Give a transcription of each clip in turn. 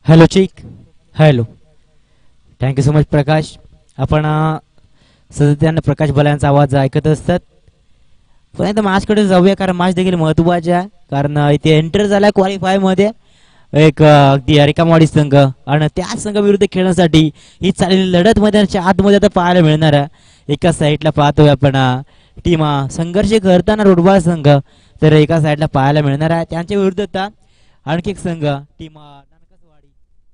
Hello चिक. Hello. Thank you so much प्रकाश. आपण सातत्याने प्रकाश बलांचा आवाज ऐकत असतात. पण आता माझ्याकडे जाऊया कारण माझ देखील महत्वाचे आहे. कारण इथे एंटर झाला क्वालिफाय मध्ये एक अगदी अरिकामवाडी संघ आणि त्या संघाविरुद्ध खेळण्यासाठी ही चाललेली लढत मैदानाच्या आतमध्ये आता पाहायला मिळणार आहे. एका साईडला पाहतोय आपण टीम संघर्ष करताना रोडबाळ संघ तर एका साईडला पाहायला मिळणार आहे. त्यांच्या विरुद्ध आता आणखी एक संघ टीम नानकसवाडी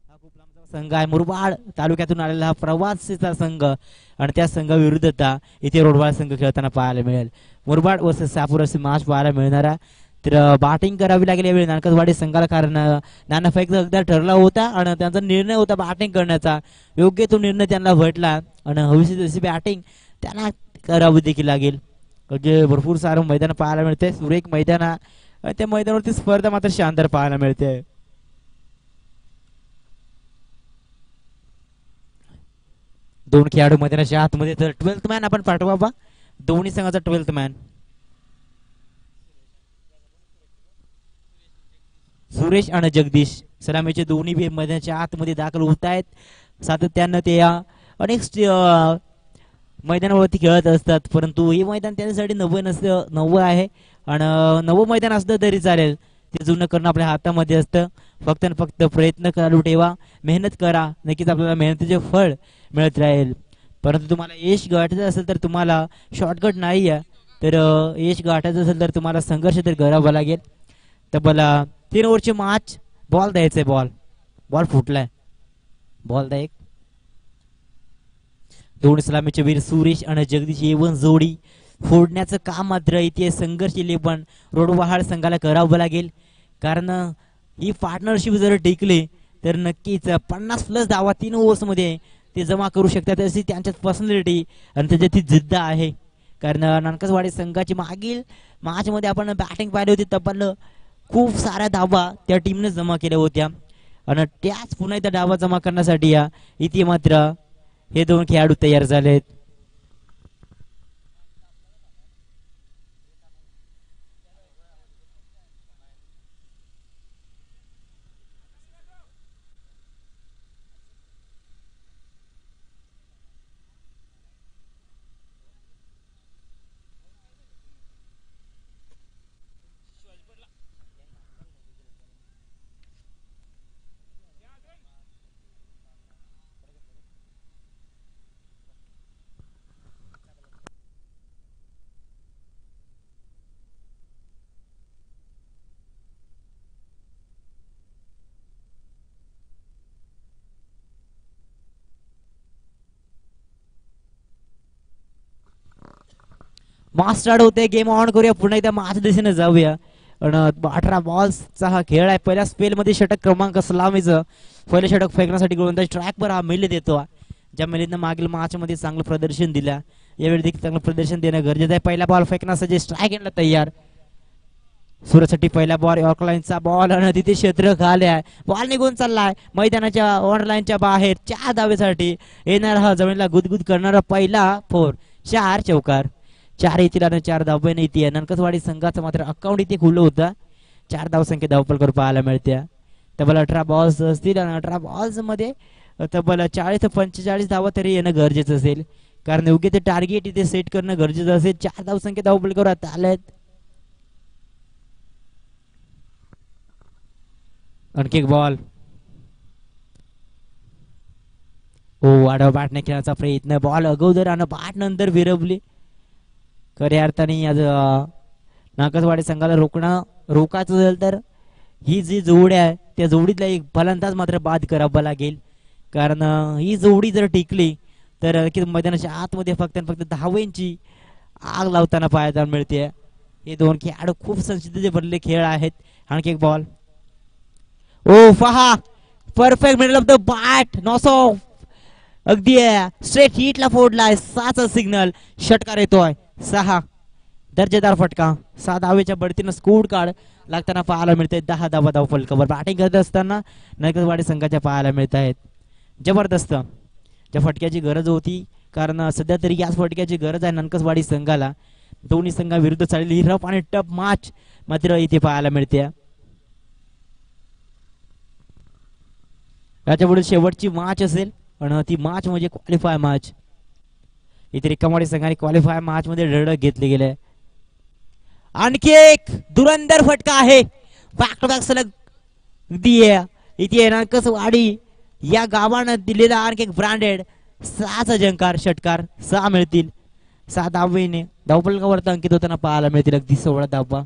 हा खूप लांबचा संघ आहे. मुरबाड तालुक्यातून आलेला हा प्रवासीचा संघ आणि त्या संघाविरुद्ध आता इथे रोडबाळ संघ खेळताना पाहायला मिळेल. मुरबाड वर्सेस सापूर असे मॅच पाहायला मिळणार आहे. तर बॅटिंग करावी लागेल यावेळी नानकसवाडी संघाला कारण नानाफेक एकदा ठरला होता आणि त्यांचा निर्णय होता बॅटिंग करण्याचा. योग्य तो निर्णय त्यांना भेटला आणि हवीशी तशी बॅटिंग त्यांना करावी देखील लागेल. म्हणजे भरपूर सारं मैदान पाहायला मिळते. सुरेख मैदान आहे. त्या मैदानावरती स्पर्धा मात्र शानदार पाहायला मिळते. दोन खेळाडू मैदानाच्या आतमध्ये तर 12th मॅन आपण पाठवा बा. दोन्ही संघाचा 12th मॅन सुरेश आणि जगदीश सलामीचे दोन्ही मैदानाच्या आतमध्ये दाखल होत आहेत. सातत्यानं ते अनेक मैदानावरती खेळत असतात. परंतु हे मैदान त्यांच्यासाठी नवं आहे आणि नवं मैदान असतं तरी चालेल. ते जुनं करणं आपल्या हातामध्ये असतं. फक्त आणि फक्त प्रयत्न चालू ठेवा. मेहनत करा. नक्कीच आपल्याला मेहनतीचे फळ मिळत राहील. परंतु तुम्हाला यश गाठायचं असेल तर तुम्हाला शॉर्टकट नाही आहे. तर यश गाठायचं असेल तर तुम्हाला संघर्ष तरी करावा लागेल. तब्बल 3 ओव्हरची मॅच. बॉल द्यायचंय. बॉल फुटलाय. बॉल द्या एक. दोन सलामीचे वीर सुरेश आणि जगदीश येवन जोडी फोडण्याचं काम मात्र इथे संघर्ष पण रोडवहाळ संघाला करावं लागेल. कारण ही पार्टनरशिप जर टिकली तर नक्कीच 50+ धावा 3 ओव्हर्स मध्ये ते जमा करू शकतात. अशी त्यांच्यात पर्सनॅलिटी आणि त्याच्यात ती जिद्द आहे. कारण नानकसवाडी संघाची मागील मॅच मध्ये आपण बॅटिंग पाहिली होती. तब्बल खूप साऱ्या धावा त्या टीमने जमा केल्या होत्या आणि त्याच पुन्हा एकदा धावा जमा करण्यासाठी इथे मात्र हे दोन खेळाडू तयार झालेत. स्टार्ट होते. गेम ऑन करूया. पुन्हा एकदा माझ्या दिशेने जाऊया. 18 बॉल्सचा हा खेळ आहे. पहिल्या स्पेल मध्ये षटक क्रमांक सलामीचं पहिले षटक फेकण्यासाठी गोलंदाज ट्रॅकवर हा मिलित येतो. ज्या मिलितनं मागील मॅच मध्ये चांगलं प्रदर्शन दिलं यावेळी देखील चांगलं प्रदर्शन देणं गरजेचं आहे. पहिला बॉल फेकण्यासाठी स्ट्राईक एंडला तयार. सुरतसाठी पहिला बॉल यॉर्कलाईनचा बॉल आणि तिथे क्षेत्र खाली आहे. बॉल निघून चाललाय मैदानाच्या ऑनलाईनच्या बाहेर. 4 धावेसाठी येणारा हा जमिनीला गुदगुद करणारा पहिला 4. 4 चौकार. 4 येथील आणि 4 धावे येते. नानकसवाडी संघाचं मात्र अकाउंट इथे खुलं होतं. 4 धावसंख्या धावपलकर पाहायला मिळते. तब्बल 18 बॉल्स असतील आणि 18 बॉल्स मध्ये तब्बल 40 ते 45 धावा तरी येणं गरजेचं असेल. कारण योग्य ते टार्गेट इथे सेट करणं गरजेचं असेल. 4 धावसंख्या धावपलकर आता आल्यात. आणखी एक बॉल. हो आडवा बॅटने खेळण्याचा प्रयत्न. बॉल अगोदर आणि बॅट नंतर विरवली. खऱ्या अर्थाने आज नानकसवाडी संघाला रोखायचं असेल तर ही जी जोडी आहे त्या जोडीतला एक फलंदाज मात्र बाद करावा लागेल. कारण ही जोडी जर टिकली तर मैदानाच्या आतमध्ये फक्त धावेंची आग लावताना पाहायला मिळते. हे दोन खेळाडू खूप संसिद्धीचे भरलेले खेळ आहेत. आणखी एक बॉल. ओ पहा perfect middle of the bat. NOS of अगदी स्ट्रेट हिटला फोडलाय. 6चा सिग्नल. षटकार येतोय. 6 दर्जेदार फटका. 6 धावेच्या बढतीनं स्कोर कार्ड लागताना पाहायला मिळते. 10 धावा धाव फलकावर बॅटिंग करत असताना नानकसवाडी संघाच्या पाहायला मिळत आहेत. जबरदस्त ज्या फटक्याची गरज होती. कारण सध्या तरी याच फटक्याची गरज आहे नानकसवाडी संघाला. दोन्ही संघाविरुद्ध चाललेली रफ आणि टफ मॅच मात्र इथे पाहायला मिळते. याच्या पुढे शेवटची मॅच असेल आणि ती मॅच म्हणजे क्वालिफाय मॅच. इथे रिकामवाडी संघाने क्वालिफाय मॅच मध्ये धडक घेतली गेले. आणखी एक दुरंदर फटका आहे बॅक टू बॅक सलग दिया. इथे नाकसवाडी या गावानं दिलेला आणखी एक ब्रँडेड 6चा जंकार षटकार 6 मिळतील. 6 धावेने धावफलकावरती अंकित होताना पाहायला मिळतील. अगदी 16 धावा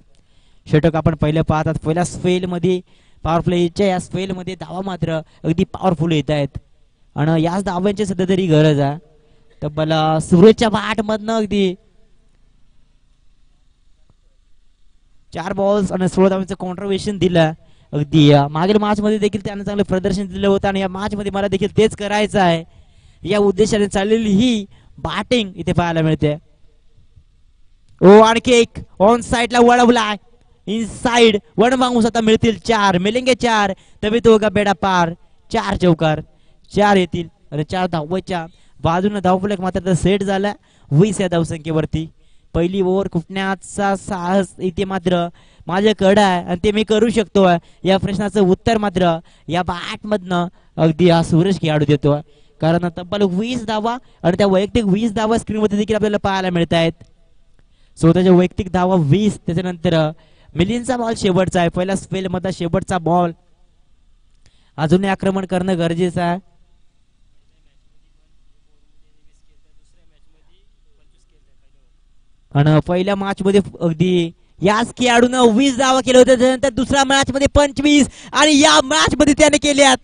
षटक आपण पहिले पाहतात. पहिल्या स्पेल मध्ये पॉवर प्लेच्या या स्पेल मध्ये धावा मात्र अगदी पॉवरफुल येत आहेत आणि याच धावांची सध्या तरी गरज आहे. तब्बल सुरेशच्या बॅट मधनं अगदी 4 बॉल्स आणि 16 धावांचं कॉन्ट्रिब्युशन दिलं. अगदी मागील मॅच मध्ये देखील त्याने चांगलं प्रदर्शन दिलं होतं आणि या मॅच मध्ये मला देखील तेच करायचं आहे या उद्देशाने चाललेली ही बॅटिंग इथे पाहायला मिळते. ओ आणखी एक ऑन साइडला वळवलाय इनसाइड वन मागूस आता मिळतील 4 मिलेंगे 4 तभी तो होगा बेडा पार. 4 चौकार 4 येतील आणि 4 धावांच्या बाजूने धावफलक मात्र सेट झाला 20 या धावसंख्येवरती. पहिली ओव्हर कुटण्याचा साहस इथे मात्र माझ्याकडे आहे आणि ते मी करू शकतो. या प्रश्नाचं उत्तर मात्र या बॅट मधनं अगदी हा सुरेश खेळाडू देतो. कारण तब्बल 20 धावा आणि त्या वैयक्तिक 20 धावा स्क्रीन मध्ये देखील आपल्याला पाहायला मिळत आहेत. स्वतःच्या वैयक्तिक धावा 20 त्याच्यानंतर मिलिंदचा बॉल शेवटचा आहे. पहिला स्पेल मधला शेवटचा बॉल अजूनही आक्रमण करणं गरजेचं आहे. आणि पहिल्या मॅच मध्ये अगदी याच खेळाडूनं 20 धावा केल्या होत्या. त्यानंतर दुसऱ्या मॅच मध्ये 25 आणि या मॅच मध्ये त्याने केल्यात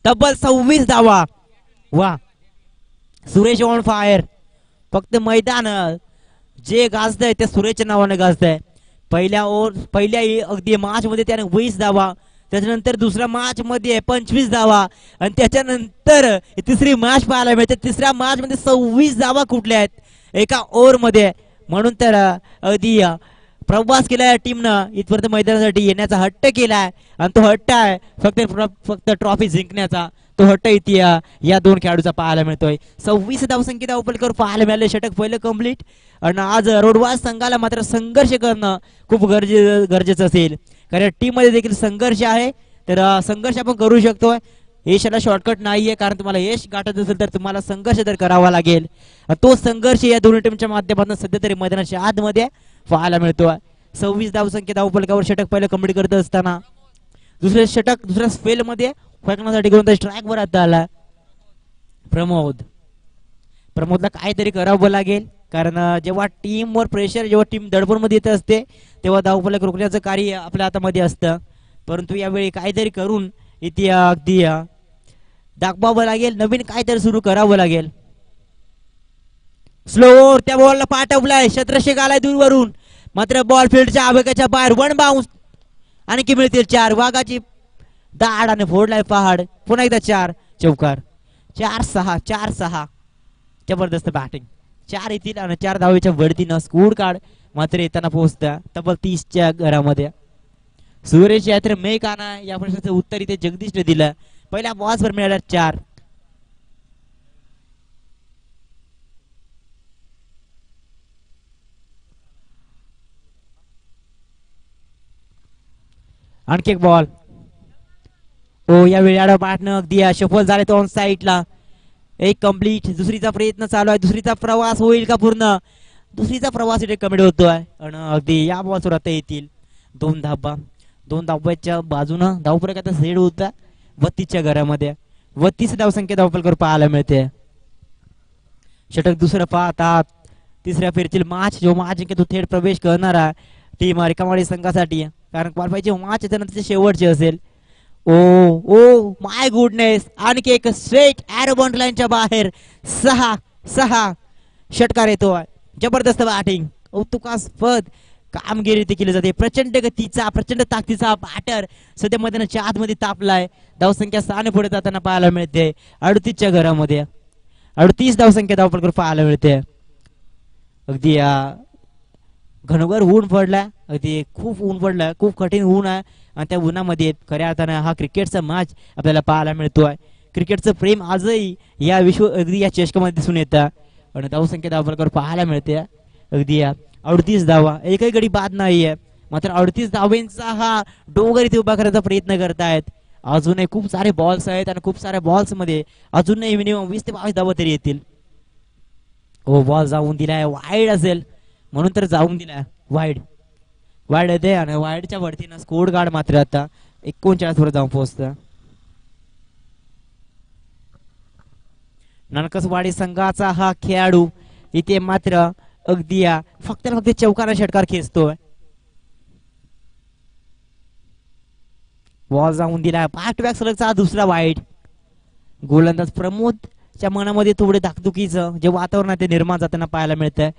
तब्बल 26 धावा. वा सुरेश ऑन फायर. फक्त मैदान जे गाजतंय ते सुरेशच्या नावाने गाजतंय. पहिल्या अगदी मॅच मध्ये त्याने 20 धावा त्याच्यानंतर दुसऱ्या मॅच मध्ये 25 धावा आणि त्याच्यानंतर तिसरी मॅच पाहायला मिळते. तिसऱ्या मॅच मध्ये 26 धावा कुठल्या आहेत एका ओव्हर मध्ये. म्हणून तर अगदी प्रवास केलाय टीमनं इथपर्यंत मैदानासाठी येण्याचा हट्ट केलाय आणि तो हट्ट आहे फक्त ट्रॉफी जिंकण्याचा. तो हट्ट इथे या दोन खेळाडूचा पाहायला मिळतोय. 26 धावसंख्येत धावफलकावर पाहायला मिळाले. षटक पहिलं कंप्लीट आणि आज रोडवाज संघाला मात्र संघर्ष करणं खूप गरजेचं असेल कारण टीम मध्ये देखील संघर्ष आहे. तर संघर्ष आपण करू शकतोय. यशाला शॉर्टकट नाहीये कारण तुम्हाला यश गाठत असेल तर तुम्हाला संघर्ष तर करावा लागेल. तो संघर्ष या दोन्ही टीमच्या माध्यमातून सध्या तरी मैदानाच्या आतमध्ये पाहायला मिळतोय. 26 धावसंख्येत धावफलकावर षटक पहिलं कंप्लीट करत असताना दुसरे षटक दुसऱ्या स्पेल मध्ये फेकण्यासाठी घेऊन स्ट्राईक वर आता आला प्रमोदला काहीतरी करावं लागेल कारण जेव्हा टीम वर प्रेशर जेव्हा टीम दडपण मध्ये येत असते तेव्हा धावफलक रोखण्याचं कार्य आपल्या हातामध्ये असतं. परंतु यावेळी काहीतरी करून इथे अगदी दाखवावं लागेल. नवीन काहीतरी सुरू करावं लागेल. स्लो त्या बॉलला पाठवलाय शत्रशेख आलाय दूरवरून मात्र बॉल फील्डच्या आवेगाच्या बाहेर वन बाउन्स आणखी मिळतील 4. वाघाची दाड आणि फोडलाय पहाड. पुन्हा एकदा 4 चौकार 4-6 4-6 जबरदस्त बॅटिंग. 4 येतील आणि 4 धावेच्या वरतीनं स्कोर कार्ड मात्र येताना पोहोचता तब्बल 30च्या घरामध्ये. सुरेश यात्र मे काना या प्रश्नाचं उत्तर इथे जगदीशने दिलं. पहिल्या बॉल्सवर मिळाला 4. आणखी एक बॉल. ओ यावेळी आडा पाठनं अगदी सफल झाले तो ऑन साईडला. एक कंप्लीट. दुसरीचा प्रयत्न चालू आहे. दुसरीचा प्रवास होईल का पूर्ण. दुसरीचा प्रवास इथे कमी होतोय आणि अगदी या बॉल्सवर आता येतील 2 धाबा. 2 धाब्याच्या बाजूनं धावफलकाचा सेड होता 32च्या घरामध्ये. 32 धावसंख्या धावफलकावर पाहायला मिळते. षटक दुसरं पाहतात. तिसऱ्या फेरीतील मॅच जो मॅच जिंकतो थेट प्रवेश करणारा टीम रिकामवाडी संघासाठी कारण क्वालिफायची मॅच त्यानंतर शेवटची असेल. Oh my goodness. आणखी एक स्ट्रेट एरो बाउंड्री लाईनच्या बाहेर 6 षटकार येतो. जबरदस्त बॅटिंग कौतुकास्पद कामगिरी ती केली जाते. प्रचंड गतीचा प्रचंड ताकदीचा बॅटर सध्या मैदानाच्या आतमध्ये तापलाय. धावसंख्या 6 पुढे जाताना पाहायला मिळते. 38च्या घरामध्ये 38 धावसंख्या धावफलकावर पाहायला मिळते. अगदी घनघोर ऊन पडलाय. अगदी खूप ऊन पडलाय. खूप कठीण ऊन आहे आणि त्या उन्हामध्ये खऱ्या अर्थानं हा क्रिकेटचा मॅच आपल्याला पाहायला मिळतोय. क्रिकेटचं प्रेम आजही या अगदी या चषकामध्ये दिसून येतं आणि धावसंख्या धावफलकावर पाहायला मिळते. अगदी 38 धावा एकही गडी बाद नाहीये मात्र 38 धावेंचा हा डोंगर इथे उभा करायचा प्रयत्न करतायत. अजूनही खूप सारे बॉल्स आहेत आणि खूप साऱ्या बॉल्स मध्ये अजूनही मिनिमम 20 ते 22 धावा तरी येतील. ओ बॉल जाऊन दिलाय, वाईड असेल म्हणून तर जाऊन दिलाय. वाईड वाईड येते आणि वाईडच्या वरतीनं स्कोर गार्ड मात्र आता 39 वर जाऊन पोहोचतं. नरकसवाडी संघाचा हा खेळाडू इथे मात्र अगदी फक्त फक्त चौकारा षटकार खेचतोय. बॉल जाऊन दिला, बॅक टू बॅक सलगचा दुसरा वाईड. गोलंदाज प्रमोदच्या मनामध्ये थोडे धाकधुकीचं जे वातावरण आहे ते निर्माण जाताना पाहायला मिळतंय.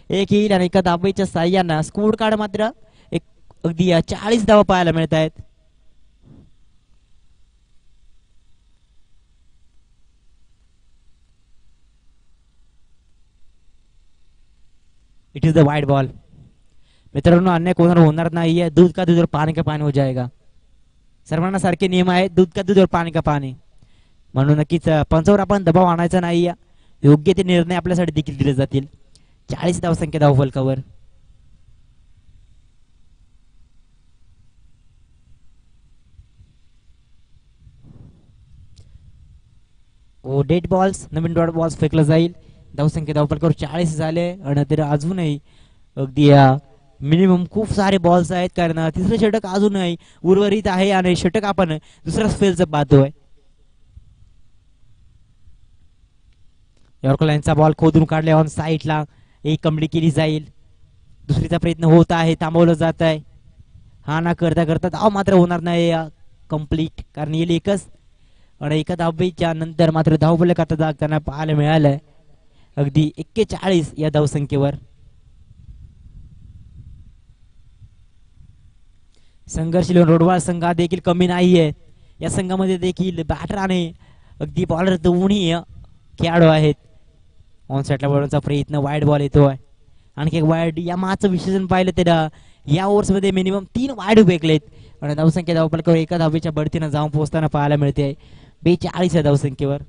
एक येईल आणि एका धावेच्या साह्यानं स्कोर कार्ड मात्र एक अगदी 40 धावा पाहायला मिळत आहेत. It is the wide ball. मित्रांनो अन्य कोणावर होणार नाहीये. दूध का दूध और पाणी का पाणी हो जाएगा. सर्वांना सारखे नियम आहेत. दूध का दूध और पाणी का पाणी. म्हणून नक्कीच पंचावर आपण दबाव आणायचा नाही. योग्य ते निर्णय आपल्यासाठी देखील दिले जातील. 40 धावसंख्या धावफलकावर. ओ डेड बॉल्स, नवीन डॉट बॉल्स फेकलं जाईल. धावसंख्या धावफलकावर 40 झाले आणि तरी अजूनही अगदी मिनिमम खूप सारे बॉल्स आहेत कारण तिसरं षटक अजूनही उर्वरित आहे आणि षटक आपण दुसऱ्या स्पेलचं पाहतोय. यॉर्कर लाईनचा बॉल खोदून काढले ऑन साईडला. एक कमडी केली जाईल. दुसरीचा प्रयत्न होत आहे, थांबवलं जात आहे. हा ना करता करता धाव मात्र होणार नाही कंप्लीट कारण येईल एकच आणि एका धावेच्या नंतर मात्र धावफलक आता जागताना पाहायला मिळालंय अगदी 41 या धावसंख्येवर. संघर्षशील रोडवाळ संघ देखील कमी नाहीये. या संघामध्ये देखील बॅटर आणि अगदी बॉलर दोन्ही खेळाडू आहेत. ऑन साईडला वळवण्याचा प्रयत्न, वाईड बॉल येतोय. आणखी एक वाईड. या माचं विश्लेषण पाहिलं तर या ओव्हर्स मध्ये मिनिमम 3 वाईड फेकलेत आणि धावसंख्या धावफलकावर एका धावेच्या बढतीनं जाऊन पोहोचताना पाहायला मिळते 42 या धावसंख्येवर.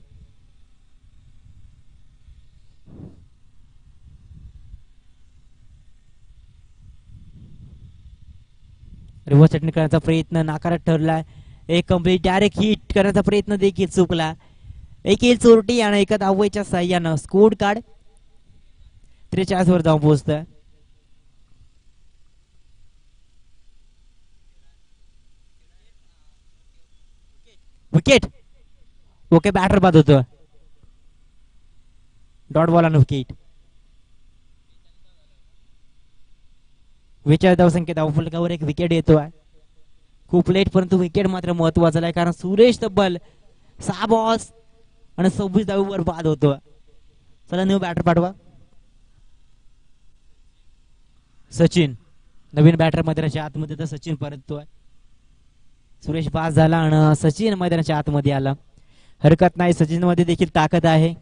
रिव्हर्स सेटिंग करण्याचा प्रयत्न नाकारत ठरलाय. एक कंप्लीट डायरेक्ट हिट करण्याचा प्रयत्न देखील चुकला. एक येईल चोरटी आणि एका धावेच्या साह्यानं स्कोर कार्ड 43 वर जाऊन पोहोचतोय. विकेट. ओके बॅटर बाद होतो. डॉट बॉल आणि विकेट. 42 धावसंख्या धावफलकावर एक विकेट येतोय. खूप लेट परंतु विकेट मात्र महत्वाचा आहे कारण सुरेश तब्बल 6 बॉल्स आणि 26 धावेवर बाद होतो. चला न्यू बॅटर पाठवा. सचिन नवीन बॅटर मैदानाच्या आतमध्ये तर सचिन परततोय. सुरेश बाद झाला आणि सचिन मैदानाच्या आतमध्ये आला. हरकत नाही, सचिन मध्ये देखील ताकद आहे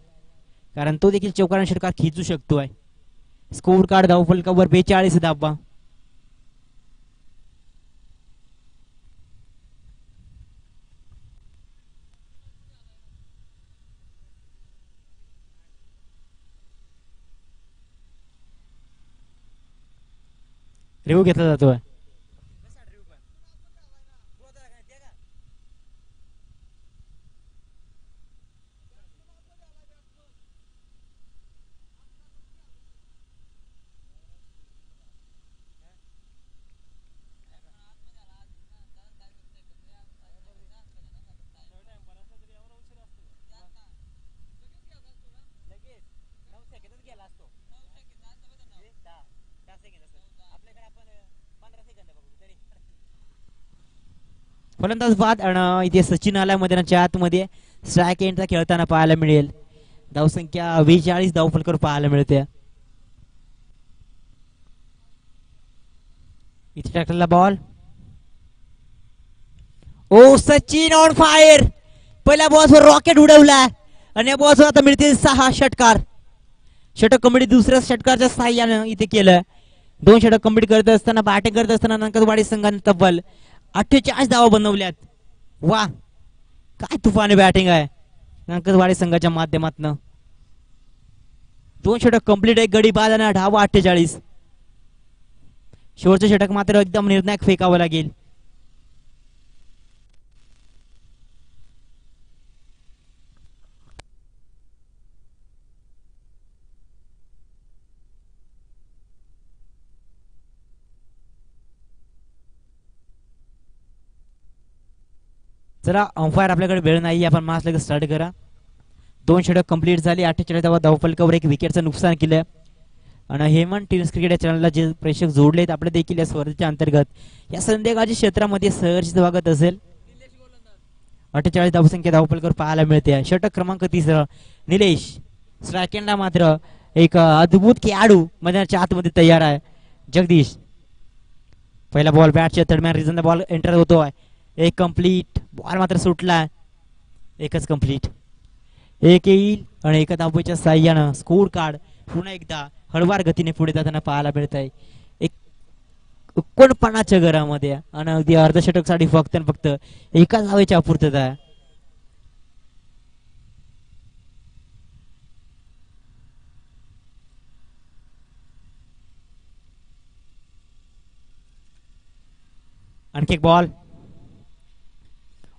कारण तो देखील चौकारा षटकार खेचू शकतोय. स्कोर कार्ड धावफलकावर 42 धावा. रिव्ह्यू घेतला जातोय. फलंदाज बाद आणि इथे सचिन आला मैदानाच्या आतमध्ये. स्ट्राईक एंडचा खेळताना पाहायला मिळेल. धावसंख्या 42 धावफलकावर पाहायला मिळते. इथे टाकलेला ball. Oh Sachin on fire. पहिल्या बॉसवर रॉकेट उडवला आणि या बॉसवर आता मिळतील 6 षटकार. षटक कंप्लीट दुसऱ्या षटकारच्या साह्यानं इथे केलं. 2 षटक कंप्लीट करत असताना बॅटिंग करत असताना नंकरवाडी संघाने तब्बल 48 धावा बनवल्यात. वा काय तुफानी बॅटिंग आहे नंकरवाडी संघाच्या माध्यमातून. 2 षटक कंप्लीट, एक गडी बाद आणि धावा 48. शेवटचं षटक मात्र एकदम निर्णायक फेकावं लागेल. चला अंपायर आपल्याकडे वेळ नाही, आपण मास लगेच स्टार्ट करा. 2 षटक कंप्लीट झाली. 48 धावफलकावर एक विकेटचं नुकसान केलं. आणि हेमंत टीव्ही क्रिकेट या चॅनलला जे प्रेक्षक जोडलेत आपले देखील या स्पर्धेच्या अंतर्गत या संध्याकाळच्या क्षेत्रामध्ये सहर्ष स्वागत असेल. 48 धावसंख्या धावफलकावर पाहायला मिळते. षटक क्रमांक 3 निलेश. स्ट्रायकेंडला मात्र एक अद्भुत खेळाडू मैदानाच्या आतमध्ये तयार आहे, जगदीश. पहिला बॉल बॅटच्या दरम्यान रिझनला बॉल एंटर होतोय. एक कंप्लीट बॉल मात्र सुटला. एकच कंप्लीट. एक येईल आणि एका धावेच्या साह्यानं स्कोर कार्ड पुन्हा एकदा हळवार गतीने पुढे जाताना पाहायला मिळत आहे. एक 49च्या घरामध्ये आणि अगदी अर्धशतक साठी फक्त फक्त एका धावेची अपूर्तता आहे. आणखी एक बॉल.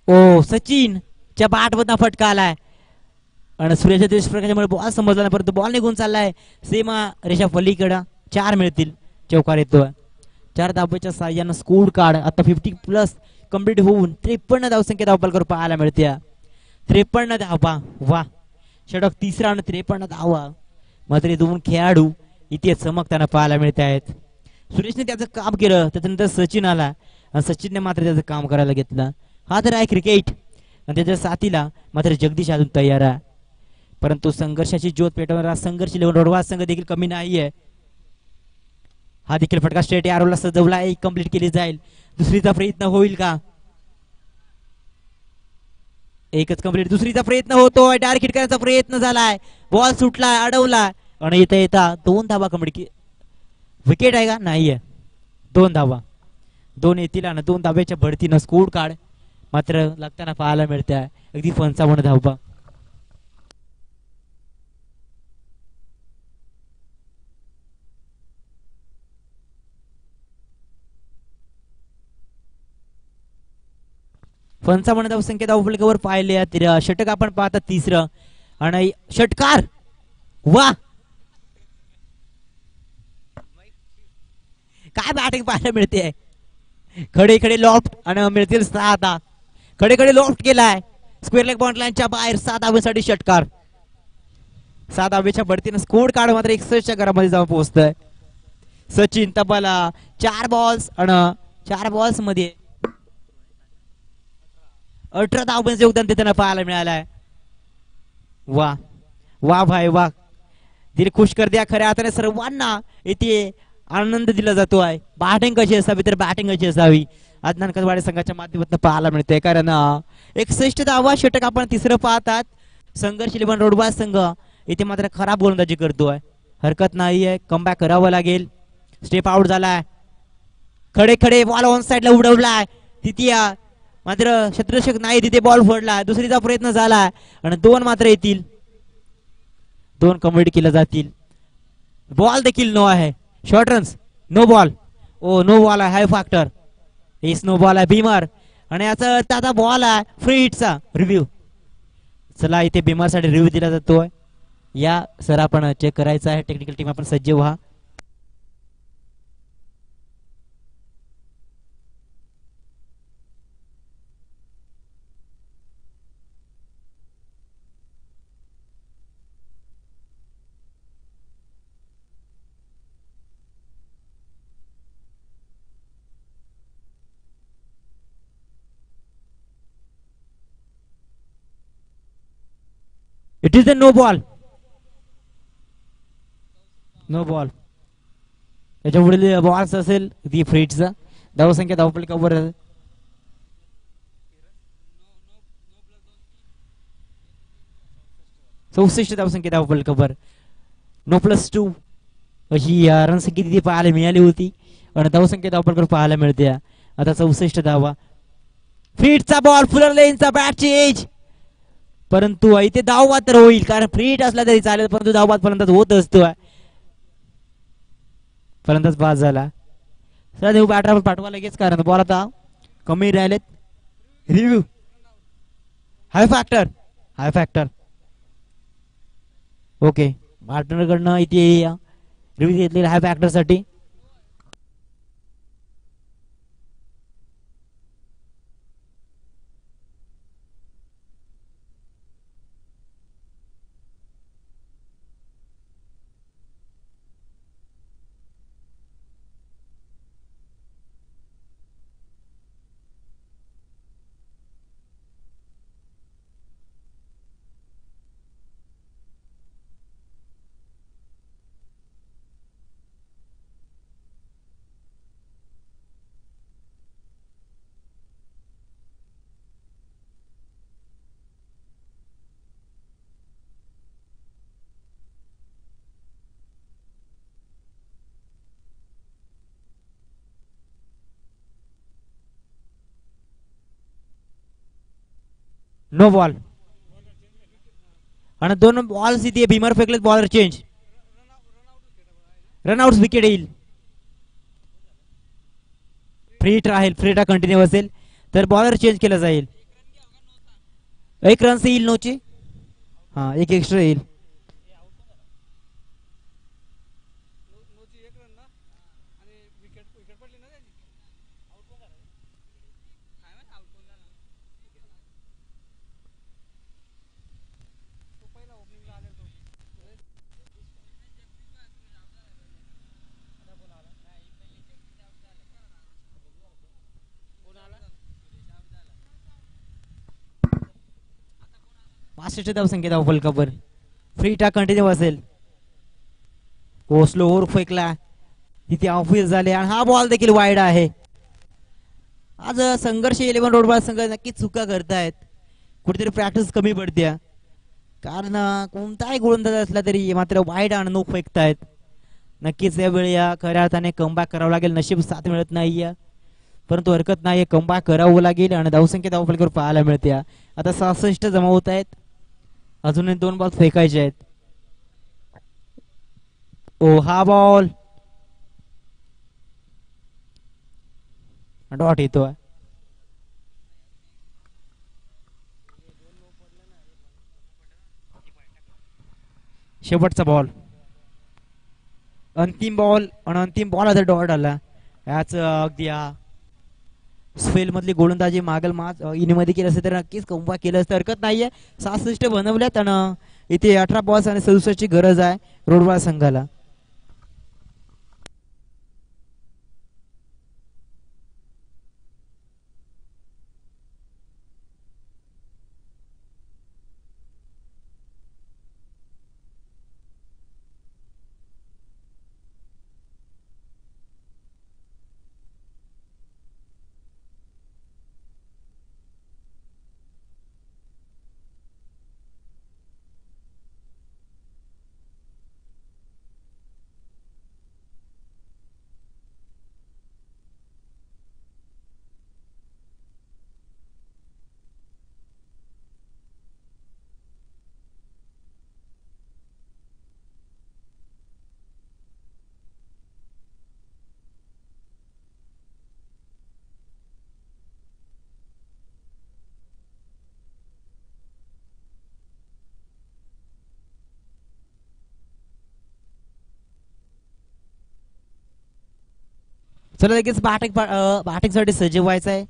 ओ सचिनच्या बॅट मधनं फटका आलाय आणि सूर्याच्या देशप्रकाशामुळे बॉल समजला नाही, परंतु बॉल निघून चाललाय सीमा रेषा पलीकडे. 4 मिळतील. चौकार येतोय. 4 धावेच्या साह्यानं स्कोर कार्ड आता 50+ कंप्लीट होऊन 53 धावसंख्या धावफलकावर पाहायला मिळते. 53 धावा. वा. षटक तिसरा आणि 53 धावा. मात्र 2 खेळाडू इथे चमकताना पाहायला मिळत आहेत. सुरेशने त्याचं काम केलं, त्याच्यानंतर सचिन आला आणि सचिनने मात्र त्याचं काम करायला घेतलं. हा तर आहे क्रिकेट. आणि त्याच्या साथीला मात्र जगदीश अजून तयार आहे, परंतु संघर्षाची ज्योत पेटवणारा संघर्ष रोडवा संघ देखील कमी नाहीये. हा देखील फटका स्ट्रेट आरोला सजवला. एक कंप्लीट केली जाईल. दुसरीचा प्रयत्न होईल का? एकच कंप्लीट. दुसरीचा प्रयत्न होतोय. डायरेक्ट हिट करण्याचा प्रयत्न झालाय. बॉल सुटला, अडवला आणि येता येता 2 धावा कंप्लीट. विकेट आहे का? नाहीये. 2 धावा. 2 येतील आणि 2 धाब्याच्या भडतीनं स्कोर कार्ड मात्र लागताना पाहायला मिळते. अगदी 55 धावा. पंचावन्न धावसंख्या धावफलकावर पाहिले. षटक आपण पाहता 3रं आणि षटकार. वा. काय बॅटिंग पाहायला मिळते. खडे खडे लॉफ्ट आणि मिळतील 6 धावा. खडे खडे लॉफ्ट केलाय. स्क्वेअर लेग बॉन्ड लाईनच्या बाहेर 7 धावेसाठी षटकार. 7 धावेच्या बढतीनं स्कोर कार्ड मात्र 61च्या घरामध्ये जाऊन पोहोचतोय. सचिन तब्बल 4 बॉल्स आणि 4 बॉल्स मध्ये 18 धावांचं योगदान देताना पाहायला मिळालंय. वा वा भाई वा. दिल खुश कर द्या. खऱ्या अर्थाने सर्वांना इथे आनंद दिला जातोय. बॅटिंग कशी असावी तर बॅटिंग कशी असावी अदनान कसवाडे संघाच्या माध्यमातून पाहायला मिळते. कारण 61 धावा षटक आपण 3रं पाहतात. संघर्ष 11 रोडवा संघ इथे मात्र खराब गोलंदाजी करतोय. हरकत नाहीये. कमबॅक करावं लागेल. स्टेप आउट झालाय. खडे खडे बॉल ऑन साइडला उडवलाय. तिथे मात्र शत्रुषक नाही. तिथे बॉल फोडला. दुसरीचा प्रयत्न झाला आणि 2 मात्र येतील. 2 कंप्लीट केले जातील. बॉल देखील नो आहे. Short runs. No ball. Oh no ball आहे. High factor. हे स्नो बॉल आहे भीमर आणि याचा आता बॉल आहे फ्री हिटचा रिव्ह्यू. चला इथे भीमर साठी रिव्ह्यू दिला जातोय. या सर आपण चेक करायचं आहे. टेक्निकल टीम आपण सज्ज व्हा. It is the no ball. No ball. त्याच्या पुढील बॉल्स असेल दी फ्रीटचा. धावसंख्या धावफलकावर 64 धावसंख्या धावफलकावर. नो +2 अशी रनसंख्या तिथे पाहायला मिळाली होती आणि धावसंख्या धावफलकावर पाहायला मिळते आता 64 धावा. फ्रीटचा बॉल फुलर लेनचा बॅटची एज, परंतु इथे धावबाद तर होईल कारण फ्री हिट असला तरी चालेल, परंतु धावबाद पर्यंत होत असतो. पर्यंतच बाद झाला. सर देऊ बॅटर पाठवा लगेच कारण बॉल आता कमी राहिलेत. Review high factor. High factor. Okay पार्टनरकडनं इथे रिव्ह्यू घेतलेला हाय फॅक्टर साठी. No ball. आणि 2 बॉल्स इथे भीमर फेकलेत. Bowler change. रनआउट विकेट येईल. फ्री राहील. फ्री ट्राय कंटिन्यू असेल तर बॉलर चेंज केला जाईल. 1 रन येईल नोची. हा 1 एक्स्ट्रा येईल. पासष्ट धावसंख्या धाव फलकावर. फ्री ट्राय कंटिन्यू असेल. ओ स्लो ओव्हर फेकला तिथे ऑफिस झाले आणि हा बॉल देखील वाईड आहे. आज संघर्ष 11 रोडबार संघ नक्कीच चुका करतायत. कुठेतरी प्रॅक्टिस कमी पडते. कारण कोणताही गोलंदाज असला तरी मात्र वाईड आणि नो फेकतायत. नक्कीच यावेळी खऱ्या अर्थाने कमबॅक करावं लागेल. नशीब साथ मिळत नाहीये परंतु हरकत नाही. कमबॅक करावं लागेल आणि धावसंख्या धावफलकावर पाहायला मिळते. आता 66 जमा होत आहेत. अजूनही 2 बॉल फेकायचे आहेत. ओ हा बॉल डॉट येतो. शेवटचा बॉल. अंतिम बॉल आणि अंतिम बॉल आता डॉट आला. याच अगदी स्पेल मधली गोलंदाजी मागल इनिंगमध्ये केलं असेल तर नक्कीच कमबॅक केलं असतं. हरकत नाहीये. 66 बनवल्यात आणि इथे 18 बॉल्स आणि 67 ची गरज आहे रोडबार संघाला. चला लगेच बॅटिंग साठी सज्ज व्हायचं आहे.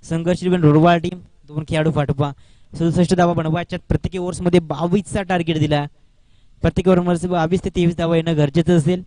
संघर्ष रोडवाळ टीम. 2 खेळाडू पाठवा. 67 धावा बनवायच्या. प्रत्येक ओव्हर्स मध्ये 22चा टार्गेट दिला. प्रत्येक ओव्हर मध्ये 22 ते 23 धावा येणं गरजेचं असेल.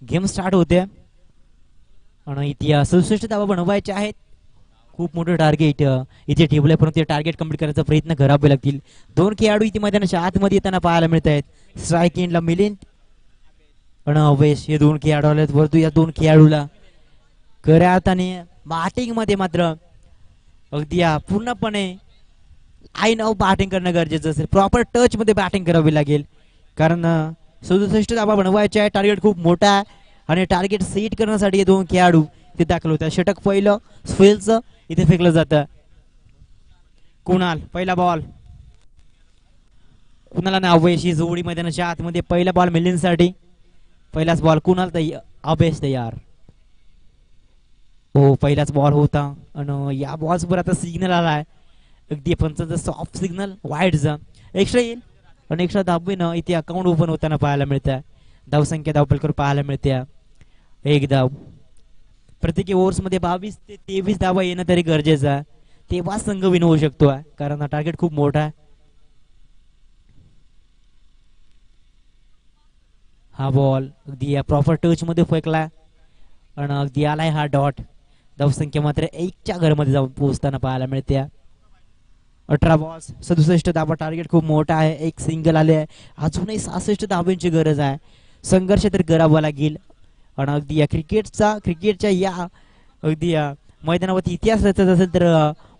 गेम स्टार्ट होते आणि इथे 67 धावा बनवायचे आहेत. खूप मोठं टार्गेट इथे ठेवलंय परंतु टार्गेट कम्प्लीट करायचा प्रयत्न करावे लागतील. 2 खेळाडू इथे मैदानाच्या आतमध्ये येताना पाहायला मिळत आहेत. स्ट्राईक एंडला मिलिंद आणि अवेश हे 2 खेळाडू आलेत. वरतू या 2 खेळाडूला खऱ्या अर्थाने बॅटिंग मध्ये मात्र अगदी पूर्णपणे आईन ऑफ बॅटिंग करणं गरजेचं असेल. प्रॉपर टच मध्ये बॅटिंग करावी लागेल कारण 67 धावा बनवायचे आहे. टार्गेट खूप मोठा आहे आणि टार्गेट सेट करण्यासाठी 2 खेळाडू ते दाखल होतात. षटक पहिलं स्पेलचं इथे फेकलं जातं. कुणाल पहिला बॉल. कुणाला अवेश जोडी मैदानाच्या आतमध्ये. पहिला बॉल मिलिंदसाठी. पहिलाच बॉल. कुणाल अभेश तयार. हो पहिलाच बॉल होता आणि या बॉल्स वर आता सिग्नल आलाय. अगदी पंचांचा सॉफ्ट सिग्नल वाईडचा. एक्स्ट्रा येईल आणि एक्स्ट्रा धाबेनं इथे अकाउंट ओपन होताना पाहायला मिळतं. धावसंख्या धावपलकर पाहायला मिळते. 1 धाव. प्रत्येक ओव्हर्स मध्ये 22 ते 23 धावा येणं तरी गरजेचं आहे. तेव्हा संघ विन होऊ शकतो कारण हा टार्गेट खूप मोठा आहे. हा बॉल अगदी या प्रॉपर टच मध्ये फेकला आणि अगदी आलाय हा डॉट. धावसंख्या मात्र 1च्या घरामध्ये जाऊन पोहोचताना पाहायला मिळते. 18 बॉल्स 67 धाबा. टार्गेट खूप मोठा आहे. एक सिंगल आले आहे. अजूनही 66 धाब्यांची गरज आहे. संघर्ष तर करावा लागेल आणि अगदी या क्रिकेटच्या या अगदी या मैदानावरती इतिहास रचत असेल तर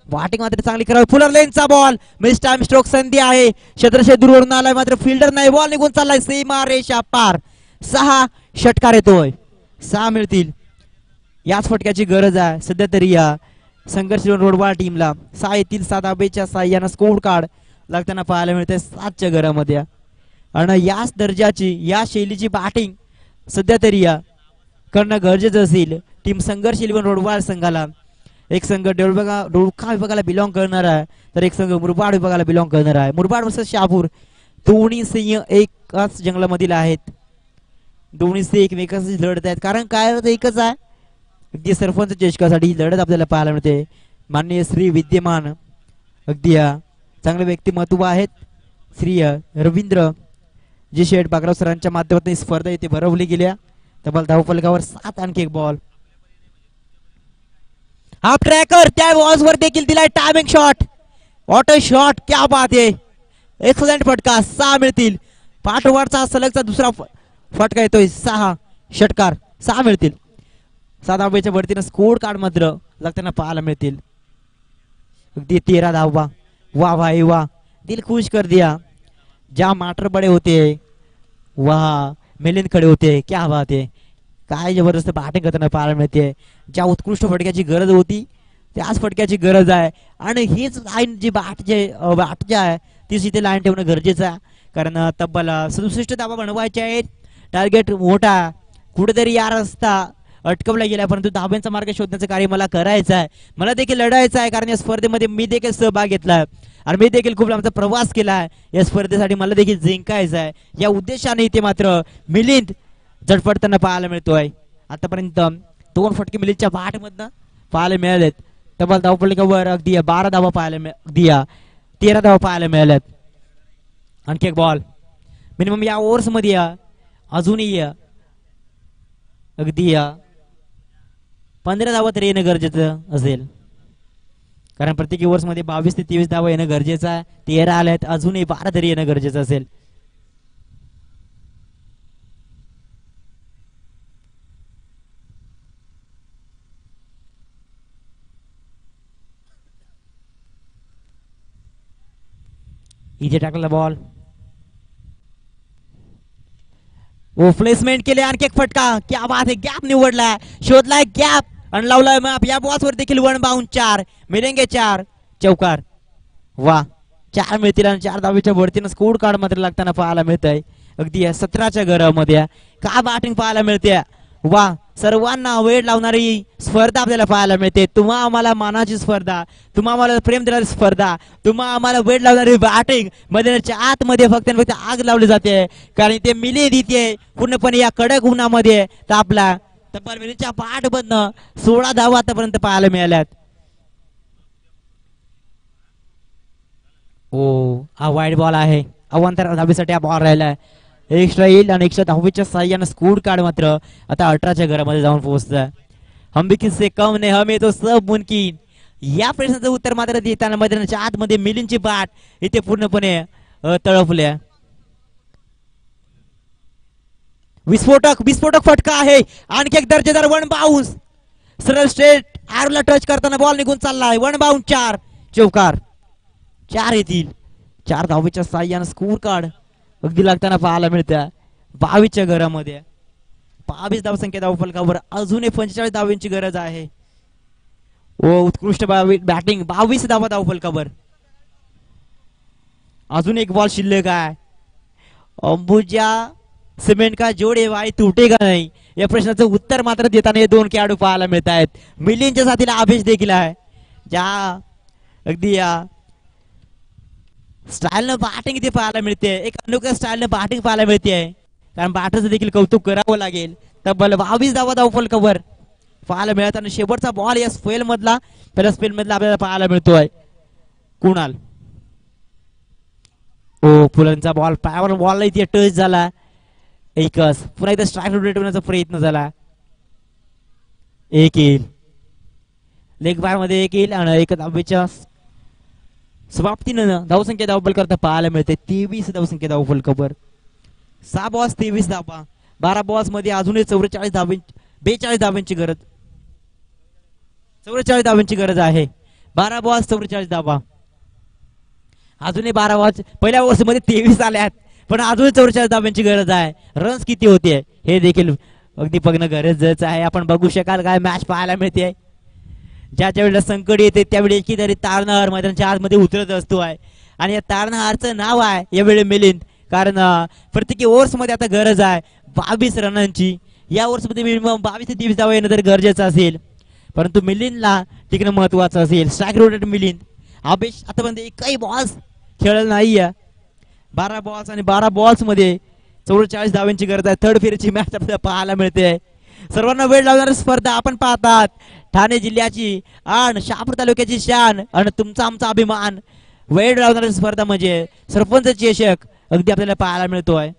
बॅटिंग मात्र चांगली करावी. फुलर लेनचा बॉल मिस टाइम स्ट्रोक संधी आहे. क्षेत्रक्षेत्र दूरवरून आलाय मात्र फिल्डर नाही. बॉल निघून चाललाय सीमा रेषा पार. 6 षटकार येतोय. 6 मिळतील. याच फटक्याची गरज आहे सध्या तरी या संघर्ष रोडवाळ टीमला. 6 येथील 7 धाब्याच्या साह्यानं स्कोर कार्ड लागताना पाहायला मिळते 7च्या घरामध्ये. आणि याच दर्जाची या शैलीची बॅटिंग सध्या तरी या करणं गरजेचं असेल टीम संघर्ष रोडवाळ संघाला. एक संघ डोळखा विभागाला बिलॉंग करणार आहे तर एक संघ मुरबाड विभागाला बिलॉंग करणार आहे. मुरबाड वर्सेस शहापूर दोन्ही सिंह एकाच जंगलामधील आहेत. दोन्ही सिंह एकमेकांशी लढत आहेत कारण काय एकच आहे अगदी सरपंच चषकासाठी लढत आपल्याला पाहायला मिळते. माननीय श्री विद्यमान अगदी चांगले व्यक्तिमत्व आहेत श्री रवींद्र जी शेठ बागराव सरांच्या माध्यमातून स्पर्धा इथे भरवली गेल्या. तब्बल धावफलकावर 7. आणखी एक बॉल. हाफ ट्रॅकर त्या बॉल्स वर देखील दिलाय टायमिंग शॉट. ऑटो शॉट क्या बात आहे. एक्सलेंट फटका. 6 मिळतील. पाठोपाठचा सलगचा दुसरा फटका येतोय. 6 षटकार 6 मिळतील. 7 धाब्याच्या वरतीनं स्कोर कार्ड मात्र लागताना पाहायला मिळतील. अगदी 13 धावा. वाह भाई वाह. दिल खुश कर दिया. ज्या माटर बडे होते वाह मिलिंद खडे होते. क्या बात आहे. काय जबरदस्त बॅटिंग करताना पाहायला मिळते. ज्या उत्कृष्ट फटक्याची गरज होती त्याच फटक्याची गरज आहे आणि हीच लाईन जी बॅट जे आहे तीच इथे लाईन ठेवणं गरजेचं आहे कारण तब्बल 67 धावा बनवायच्या आहेत. टार्गेट मोठा. कुठेतरी या रस्ता अटकवला गेला परंतु धाब्यांचा मार्ग शोधण्याचं कार्य मला करायचं आहे. मला देखील लढायचं आहे कारण या स्पर्धेमध्ये मी देखील सहभाग घेतलाय आणि मी देखील खूप लांबचा प्रवास केला आहे. या स्पर्धेसाठी मला देखील जिंकायचं आहे. या उद्देशाने इथे मात्र मिलिंद झटपटताना पाहायला मिळतोय. आतापर्यंत 2 फटके मिलिंदच्या बॅट मधनं पाहायला मिळालेत. तब्बल धावफलकावर अगदी 12 धावा पाहायला अगदी 13 धावा पाहायला मिळाल्यात. आणखी एक बॉल. मिनिमम या ओव्हर्स मध्ये अजूनही अगदी 15 धावा तरी येणं गरजेचं असेल कारण प्रत्येक ओव्हर्स मध्ये 22 ते 23 धावा येणं गरजेचं आहे. 13 आल्यात. अजूनही 12 तरी येणं गरजेचं असेल. इथे टाकला बॉल. ओ प्लेसमेंट केले. आणखी एक फटका. क्या बात आहे. गॅप निवडलाय. शोधलाय गॅप आणि लावलाय मॅप. या बॉल्स वर देखील 1 बाउंड 4 मिळेंगे. 4 चौकार. वा 4 मिळतील आणि 4 धावेच्या वरतीनं स्कोर कार्ड मात्र लागताना पाहायला मिळत आहे. अगदी 17च्या घरामध्ये का बॅटिंग पाहायला मिळते. वा सर्वांना वेळ लावणारी स्पर्धा आपल्याला पाहायला मिळते. तुम्हा आम्हाला मानाची स्पर्धा. तुम्हा आम्हाला प्रेम देणारी स्पर्धा. तुम्हा आम्हाला वेळ लावणारी बॅटिंग मैदानाच्या आतमध्ये फक्त आग लावली जाते कारण ते मिलिंद इथे पूर्णपणे या कडक उन्हामध्ये तापला. तब्बल मिलिंदच्या बॅट मधनं 16 धावा आतापर्यंत पाहायला मिळाल्यात. ओ हा वाईड बॉल आहे. अवांतर धाबीसाठी हा बॉल राहिलाय. एक्स्ट्रा येईल आणि 110च्या साह्यानं स्कोर कार्ड मात्र आता 18च्या घरामध्ये जाऊन पोहोचतंय. हम भी किससे कम नहीं हमें तो सब मुमकिन. या प्रश्नाचं उत्तर मात्र देताना मैदानाच्या आतमध्ये मिलिंदची बॅट इथे पूर्णपणे तळपल्या. विस्फोटक फटका आहे. आणखी एक दर्जेदार 1 बाउन्स. सरळ स्ट्रेट आरला टच करताना बॉल निघून चाललाय. 1 बाउंड 4 चौकार. 4 येतील. 4 धावेच्या साह्यानं स्कोर कार्ड अगदी लागताना पाहायला मिळतं 22च्या घरामध्ये. 22 धावसंख्या धावफलकावर अजूनही 45 धावांची गरज आहे. ओ उत्कृष्ट बॅटिंग. 22 धावा धावफलकावर. अजून एक बॉल शिल्लक आहे. अंबुजा सिमेंट का जोडे भाई तुटेगा नाही या प्रश्नाचं उत्तर मात्र देताना हे 2 खेळाडू पाहायला मिळत आहेत. मिलिंदच्या साथीला आवेश देखील आहे. ज्या अगदी स्टाईलनं बॅटिंग इथे पाहायला मिळते. एक अनोख्या स्टाईलनं बॅटिंग पाहायला मिळते कारण बॅटरचं देखील कौतुक करावं लागेल. तब्बल 22 धावा धावफलकावर पाहायला मिळत आणि शेवटचा बॉल या स्पेल मधला पहिल्या स्पेल मधला आपल्याला पाहायला मिळतोय कुणाल. ओ पुलनचा बॉल पायावर बॉलला इथे टच झाला. एकच पुन्हा एकदा स्ट्राईक रोटेट होण्याचा प्रयत्न झाला. एक येईल लेग बाय मध्ये एक येईल आणि एक धावेच्या समाप्तीनं धावसंख्या धावबल करता पाहायला मिळते 23 धावसंख्या धावबल कबर. 6 बॉल्स 23 धावा. 12 बॉल्स मध्ये अजूनही 44 धावांची 42 धावांची गरज 44 धावांची गरज आहे. 12 बॉल्स 44 धावा. अजूनही 12 बॉल्स पहिल्या ओव्हर मध्ये 23 आल्यात पण अजूनही 44 धावांची गरज आहे. रन्स किती होते हे देखील अगदी बघणं गरजेचं आहे. आपण बघू शकाल काय मॅच पाहायला मिळते. ज्याच्या वेळेला संकट येते त्यावेळी एकीतरी तारणहार मैदानाच्या आतमध्ये उतरत असतो आहे आणि या तारणहारचं नाव आहे यावेळी मिलिंद. कारण प्रत्येकी ओव्हर्स मध्ये आता गरज आहे 22 रनांची. या ओव्हर्स मध्ये मिनिमम 22 ते 23 धावा येणं तर गरजेचं असेल परंतु मिलिंदला टिकणं महत्वाचं असेल. Strike rotate Milind. अभिष आतापर्यंत एकही बॉल्स खेळला नाहीये. 12 बॉल्स आणि 12 बॉल्स मध्ये 44 धावांची गरज आहे. थर्ड फेरीची मॅच आपल्याला पाहायला मिळते. सर्वांना वेळ लावणारी स्पर्धा आपण पाहतात. ठाणे जिल्ह्याची आणि शहापूर तालुक्याची शान आणि तुमचा आमचा अभिमान. वेळ लावणारी स्पर्धा म्हणजे सरपंच चषक अगदी आपल्याला पाहायला मिळतोय.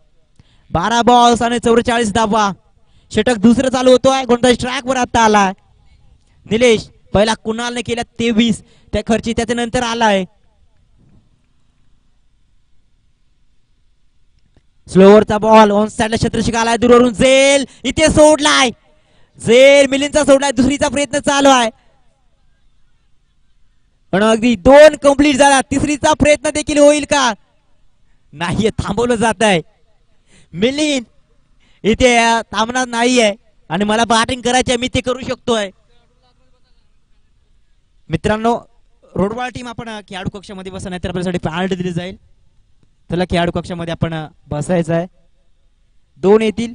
12 बॉल्स आणि 44 धावा. षटक दुसरं चालू होतोय. कोणता स्ट्राईक वर आता आलाय निलेश. पहिला कुणालने केल्या 23 त्या खर्ची त्याच्यानंतर आलाय. स्लोवरचा बॉल ऑन साइडला छत्रशिक आलाय दूरवरून झेल इथे सोडलाय. झेल मिलिंदचा सोडलाय. दुसरीचा प्रयत्न चालू आहे पण अगदी 2 कंप्लीट झाला. तिसरीचा प्रयत्न देखील होईल का नाही थांबवलं जात आहे. मिलिंद इथे थांबणार नाहीये आणि मला बॅटिंग करायची मी ते करू शकतोय. मित्रांनो रोडवाळ टीम आपण खेळाडू कक्षामध्ये बसा नाही तर आपल्यासाठी पेनल्टी दिली जाईल. त्याला खेळाडू कक्षामध्ये आपण बसायचं आहे. 2 येतील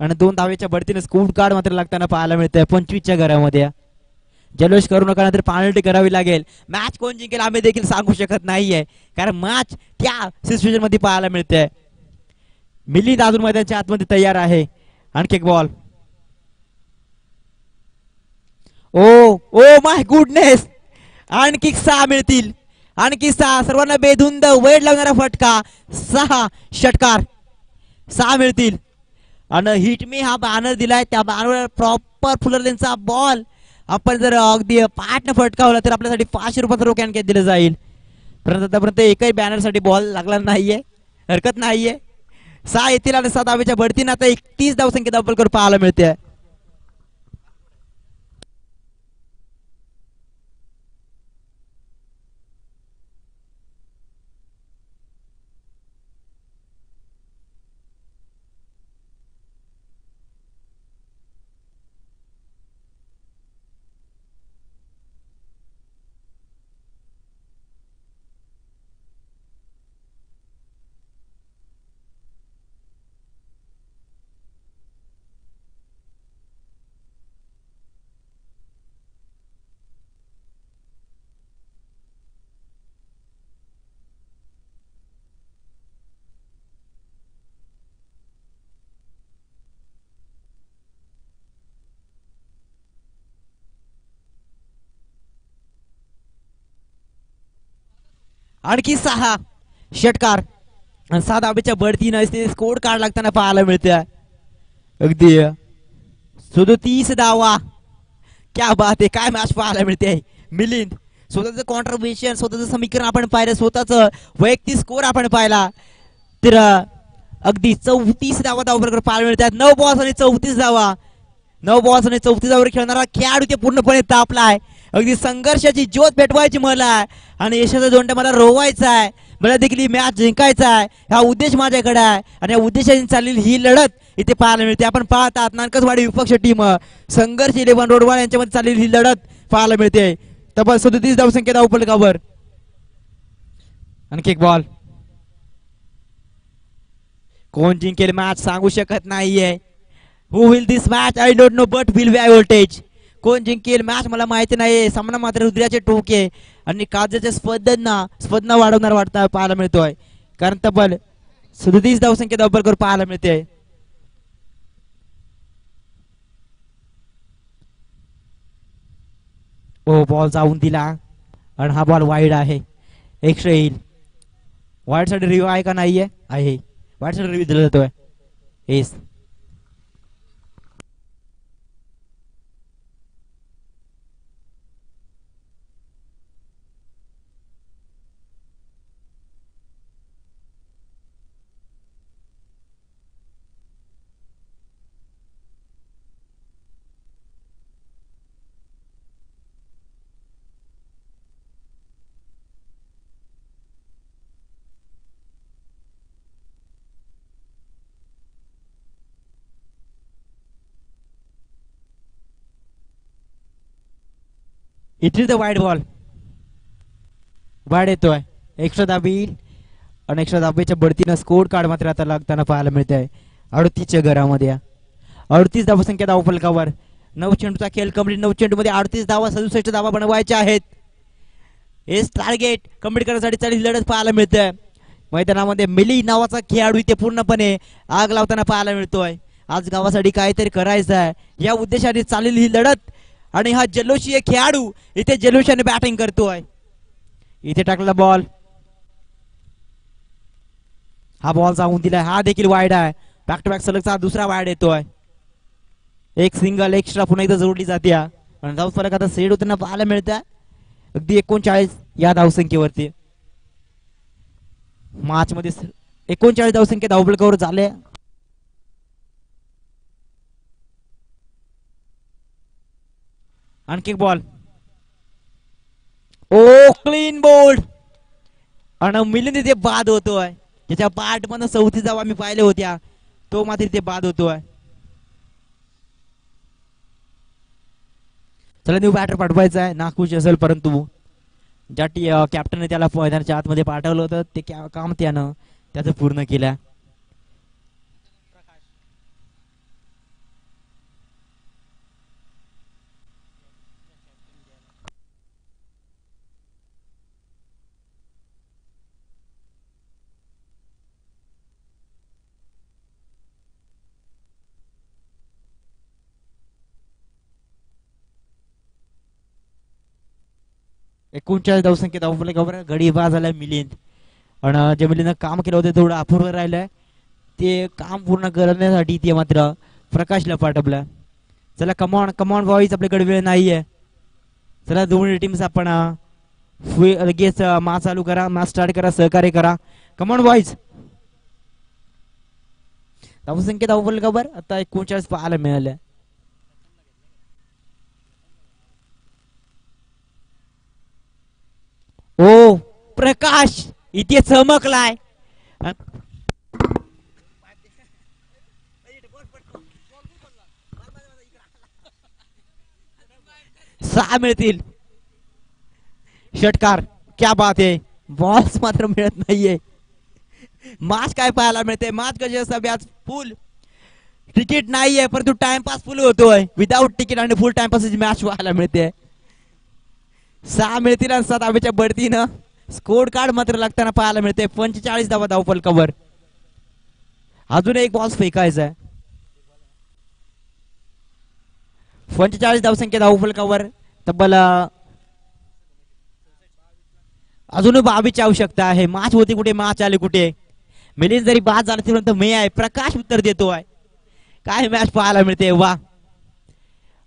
आणि 2 धावेच्या बढतीने स्कोर कार्ड मात्र लागताना पाहायला मिळतंय 25च्या घरामध्ये. जल्लोष करू नका नंतर पेनल्टी करावी लागेल. मॅच कोण जिंकेल आम्ही देखील सांगू शकत नाहीये कारण मॅच त्या सिच्युएशन मध्ये पाहायला मिळते. मिलिंद अजून मैदानाच्या आतमध्ये तयार आहे. आणखी एक ball. O oh my goodness. आणखी 6 मिळतील. आणखी 6. सर्वांना बेधुंद वेळ लावणारा फटका. 6 षटकार 6 मिळतील आणि हिट मी हा बॅनर दिलाय त्या बॅनरवर प्रॉपर फुलरलेनचा बॉल आपण जर अगदी पाठनं फटकावला तर आपल्यासाठी 500 रुपयाचं रोक्यान दिलं जाईल. परंतु आतापर्यंत एकही बॅनर साठी बॉल लागला नाहीये. हरकत नाहीये. 6 येतील आणि 7 धावेच्या बढतीने आता 31 धावसंख्या धावफलक करून पाहायला मिळते. आणखी 6 षटकार 7 धावेच्या बढतीने स्कोर कार्ड लागताना पाहायला मिळते. अगदी 37 धावा. क्या बात आहे. काय मॅच पाहायला मिळते. मिलिंद स्वतःचं कॉन्ट्रीब्युशन स्वतःचं समीकरण आपण पाहिलं. स्वतःचं वैयक्तिक स्कोर आपण पाहिला तर अगदी 34 धावा धावफलक पाहायला मिळतात. 9 बॉल्स आणि 34 धावा. 9 बॉल्स आणि 34 धावावर खेळणारा खेळाडू ते पूर्णपणे तापलाय. अगदी संघर्षाची ज्योत पेटवायची मला आहे आणि यशाचा दोंड मला रोवायचा आहे. मला देखील मॅच जिंकायचा आहे. हा उद्देश माझ्याकडे आहे आणि या उद्देशाने चाललेली ही लढत इथे पाहायला मिळते. आपण पाहतात नानकसवाडी विपक्ष टीम संघर्ष 11 रोडवाळ यांच्यामध्ये चाललेली ही लढत पाहायला मिळते. तब्बल 37 धावसंख्या धावफलकावर. आणखी एक बॉल. कोण जिंकेल मॅच सांगू शकत नाहीये. Who will this match I don't know but will be high voltage. कोण जिंकेल मॅच मला माहिती नाही. सामना मात्र रुद्राचे टोके आणि काळजाच्या स्पर्धा वाढवणार वाटतं पाहायला मिळतोय कारण तब्बल 37 धावसंख्या धावफलकावर पाहायला मिळते. ओ बॉल जाऊन दिला आणि हा बॉल वाईड आहे. एक्स्ट्रा येईल. वाईड साठी रिव्ह्यू आहे का नाहीये? आहे. वाईड साठी रिव्ह्यू दिला जातोय. Yes. It is the wide ball. Wide येतोय. एक्स्ट्रा दाबी आणि एक्स्ट्रा दाबीच्या बढतीनं स्कोर कार्ड मात्र आता लागताना पाहायला मिळत आहे. 38च्या घरामध्ये 38 धावसंख्या धावफलकावर. 9 चेंडूचा खेळ कंप्लीट. 9 चेंडूमध्ये 38 धावा 67 धावा बनवायच्या आहेत. हेच टार्गेट कंप्लीट करण्यासाठी चाललेली लढत पाहायला मिळतंय. मैदानामध्ये मिली नावाचा खेळाडू इथे पूर्णपणे आग लावताना पाहायला मिळतोय. आज गावासाठी काहीतरी करायचं आहे या उद्देशाने चाललेली ही लढत आणि हा जल्लोषीय खेळाडू इथे जल्लोषाने बॅटिंग करतोय. इथे टाकलेला बॉल. हा बॉल जाऊन दिलाय. हा देखील वाईड आहे. बॅक टू बॅक सलगचा दुसरा वाईड येतोय. एक सिंगल एक्स्ट्रा पुन्हा एकदा जोडली जाते आणि धाव फलक आता सेड होताना पाहायला मिळत आहे. अगदी 39 या धावसंख्येवरती. मार्च मध्ये 39 धावसंख्या धावफलकावर झाले. आणखी बॉल. ओ क्लीन बोल्ड आणि मिलिंद इथे बाद होतोय. त्याच्या पाठ पण 34 धावा मी पाहिले होत्या. तो मात्र इथे बाद होतोय. चला न्यू बॅटर पाठवायचा आहे. नाखुश असेल परंतु ज्या कॅप्टनने त्याला मैदानाच्या आतमध्ये पाठवलं होतं ते काम त्यानं त्याचं पूर्ण केलं. 39 धावसंख्या धावफलकावर गडी बाद झालाय मिलिंद. आणि जे मिलिंदनं काम केलं होतं थोडं अपूर्ण राहिलंय. ते काम पूर्ण करण्यासाठी ते मात्र प्रकाशला पाठवलं. चला कमॉन कमॉन बॉईज आपल्याकडे वेळ नाहीये. चला दोन्ही टीम्स आपण लगेच मॅच चालू करा. मॅच स्टार्ट करा. सहकार्य करा. Come on boys. धावसंख्या धावफलकावर आता 39 पाहायला मिळाल्या. ओ प्रकाश इथे चमकलाय. 6 मिळतील. षटकार क्या बात आहे. बॉल्स मात्र मिळत नाहीये. मॅच काय पाहायला मिळते. मॅच कशी असं आज फुल तिकीट नाहीये परंतु टाइमपास फुल होतोय. विदाउट तिकीट आणि फुल टाइमपास मॅच पाहायला मिळते. 6 मिळतील आणि 7 धावेच्या बढतीनं स्कोर कार्ड मात्र लागताना पाहायला मिळते. 45 धावा धावफलकावर. अजून एक बॉल फेकायचा आहे. 45 धावसंख्या धावफलकावर. तब्बल अजून 22ची आवश्यकता आहे. मॅच होती कुठे. मॅच आली कुठे. मिलिंद जरी बाद झाला तरी मी आहे. प्रकाश उत्तर देतोय. काय मॅच पाहायला मिळते. वा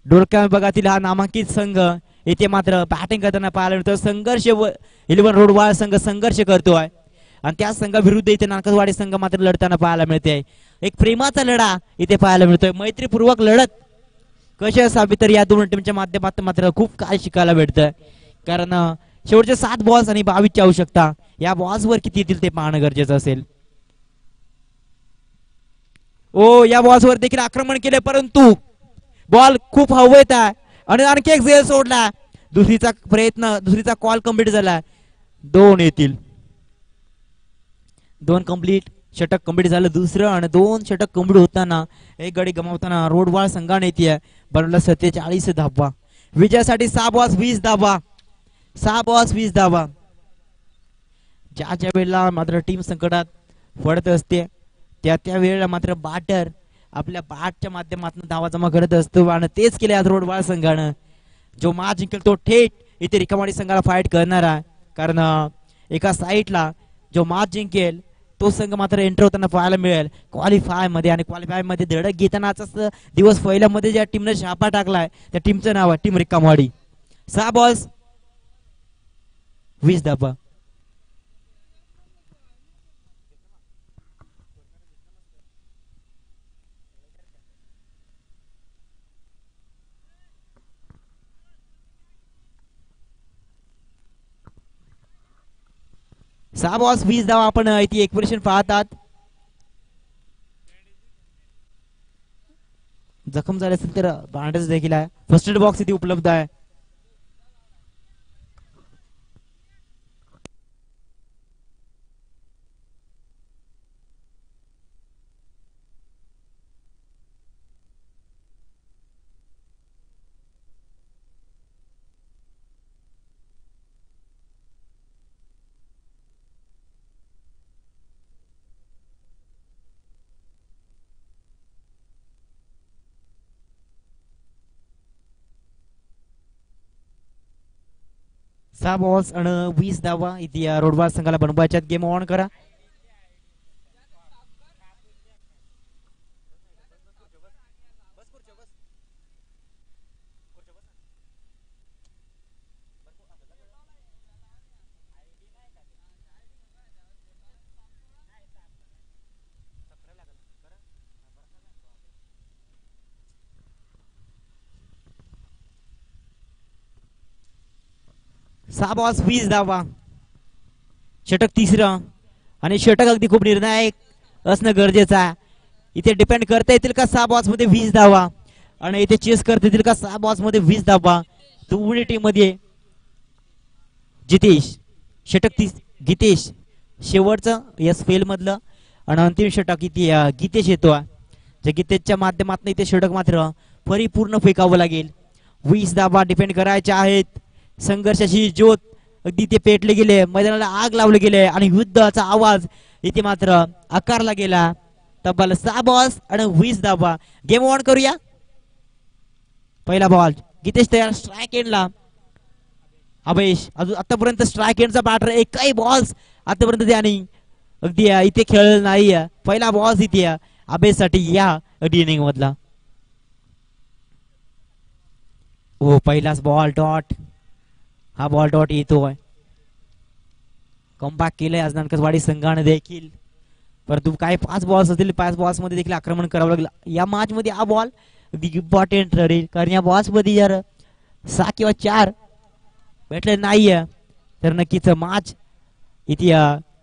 डोळक्या विभागातील हा नामांकित संघ इथे मात्र बॅटिंग करताना पाहायला मिळतो. संघर्ष 11 रोडवाळ संघ संघर्ष करतोय आणि त्या संघाविरुद्ध इथे नानकसवाडी संघ मात्र लढताना पाहायला मिळते. एक प्रेमाचा लढा इथे पाहायला मिळतोय. मैत्रीपूर्वक लढत कशी असावी तर या दोन टीमच्या माध्यमातून मात्र खूप काय शिकायला भेटतं. कारण शेवटचे 7 बॉल्स आणि 22ची आवश्यकता. या बॉल्स वर किती येतील ते पाहणं गरजेचं असेल. ओ या बॉल्स वर देखील आक्रमण केले परंतु बॉल खूप हवेत आहे आणि आणखी एक झेल सोडला. दुसरीचा प्रयत्न दुसरीचा कॉल कंप्लीट झाला. 2 येतील. 2 कंप्लीट. षटक कंप्लीट झालं दुसरं आणि 2 षटक कंप्लीट होताना एक गडी गमावताना रोडवाळ संघाने येते बनवला 47 धावा. विजयासाठी 6 बॉल्स 20 धावा. 6 बॉल्स 20 धावा. ज्या वेळेला मात्र टीम संकटात पडत असते त्या वेळेला मात्र बॅटर आपल्या बॅटच्या माध्यमातून धावा जमा करत असतो आणि तेच केले आज रोडवाळ संघानं. जो मॅच जिंकेल तो थेट इथे रिकामवाडी संघाला फाईट करणार आहे. कारण एका साईडला जो मॅच जिंकेल तो संघ मात्र एंटर होताना पाहायला मिळेल क्वालिफाय मध्ये. आणि क्वालिफाय मध्ये धडक घेतानाच दिवस पहिल्यामध्ये ज्या टीमने छापा टाकलाय त्या टीमचं नाव आहे टीम रिकामवाडी. 6 बॉल्स 20 धावा. सहा बॉल्स 20 धावा आपण इथे एक पोझिशन पाहतात. जखम झाले असेल तर बँडेज देखील आहे. फर्स्ट एड बॉक्स इथे उपलब्ध आहे. सहा बॉल्स आणि 20 धावा इथे रोडबार संघाला बनवायच्यात. गेम ऑन करा. सहा बॉल्स 20 धावा. षटक तिसरं आणि षटक अगदी खूप निर्णायक असणं गरजेचं आहे. इथे डिपेंड करता येतील का 6 बॉल्स मध्ये 20 धावा आणि इथे चेस करता येतील का 6 बॉल्स मध्ये 20 धावा. दोन्ही टीम मध्ये जितेश षटक गीतेश शेवटचं यस फेल मधलं आणि अंतिम षटक इथे गीतेश येतो. गीतेशच्या माध्यमातून इथे षटक मात्र परिपूर्ण फेकावं लागेल. 20 धावा डिपेंड करायच्या आहेत. संघर्षाची ज्योत अगदी ते पेटले गेले. मैदानाला आग लावले गेले आणि युद्धाचा आवाज इथे मात्र आकारला गेला. तब्बल 6 बॉल्स आणि 20 धावा. गेम ऑन करूया. पहिला बॉल गीतेश तयार. स्ट्राईक एंडला अभेश. अजून आतापर्यंत स्ट्राईक एंडचा बॅटर एकही बॉल्स आतापर्यंत त्याने अगदी इथे खेळलेला नाही. पहिला बॉल्स इथे अभेश साठी या इनिंग मधला. हो पहिलाच बॉल डॉट. हा बॉल डॉट येतोय. कमबॅक केलंय आज नानकसवाडी संघाने देखील. परंतु काय 5 बॉल्स असतील 5 बॉल्स मध्ये देखील आक्रमण करावं लागलं. या मॅच मध्ये हा बॉल इम्पॉर्टंट ठरेल. कारण या बॉल्स मध्ये जर 6 किंवा 4 भेटले नाहीये तर नक्कीच मॅच इथे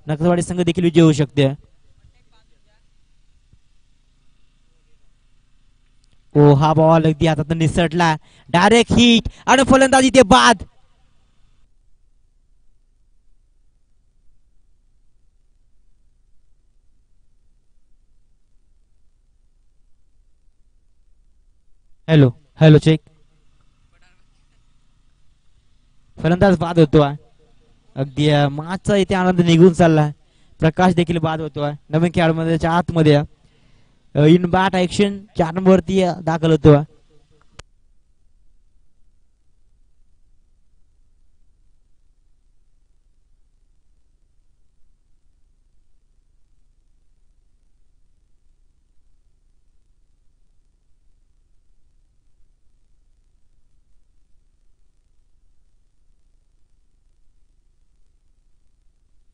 नक्षवाडी संघ देखील विजय होऊ शकते. ओ हा बॉल अगदी हातात निसटला. डायरेक्ट हिट आणि फलंदाजी ते बाद. Hello hello check. फलंदाज बाद होतोय. अगदी मॅचचा इथे आनंद निघून चाललाय. प्रकाश देखील बाद होतोय. नवीन खेळाडूच्या आतमध्ये इन बॅट ऍक्शन 4 नंबरवरती दाखल होतोय.